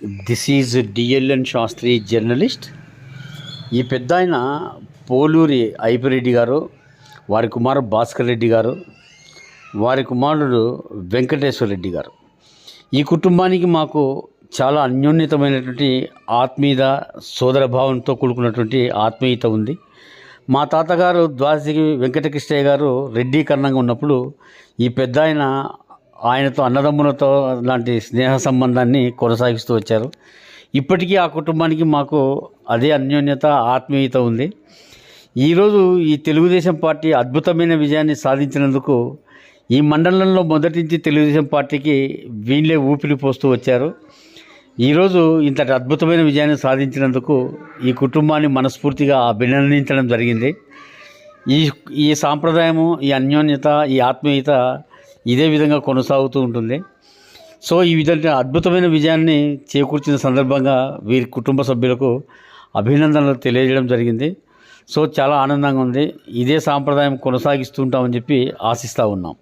This is DLN Sastry journalist. ఈ పెద్ద ఆయన పోలూరి ఐపిరెడ్డి గారు, వారి కుమారు భాస్కర్ రెడ్డి గారు, వారి కుమారుడు వెంకటేశ్వర రెడ్డి గారు. ఈ కుటుంబానికి మాకు చాలా అన్యోన్యతమైనటువంటి ఆత్మీయత, సోదరభావంతో కూడుకున్నటువంటి ఆత్మీయత ఉంది. మా తాతగారు ద్వాదశి వెంకటకృష్ణయ్య గారు రెడ్డి కర్ణంగా ఉన్నప్పుడు ఈ పెద్ద ఆయనతో అన్నదమ్ములతో లాంటి స్నేహ సంబంధాన్ని కొనసాగిస్తూ వచ్చారు. ఇప్పటికీ ఆ కుటుంబానికి మాకు అదే అన్యోన్యత, ఆత్మీయత ఉంది. ఈరోజు ఈ తెలుగుదేశం పార్టీ అద్భుతమైన విజయాన్ని సాధించినందుకు ఈ మండలంలో మొదటి నుంచి తెలుగుదేశం పార్టీకి వీళ్ళే ఊపిరి పోస్తూ వచ్చారు. ఈరోజు ఇంతటి అద్భుతమైన విజయాన్ని సాధించినందుకు ఈ కుటుంబాన్ని మనస్ఫూర్తిగా అభినందించడం జరిగింది. ఈ సాంప్రదాయము, ఈ అన్యోన్యత, ఈ ఆత్మీయత ఇదే విధంగా కొనసాగుతూ ఉంటుంది. సో ఈ విధంగా అద్భుతమైన విజయాన్ని చేకూర్చిన సందర్భంగా వీరి కుటుంబ సభ్యులకు అభినందనలు తెలియజేయడం జరిగింది. సో చాలా ఆనందంగా ఉంది. ఇదే సాంప్రదాయం కొనసాగిస్తుంటామని చెప్పి ఆశిస్తూ ఉన్నాం.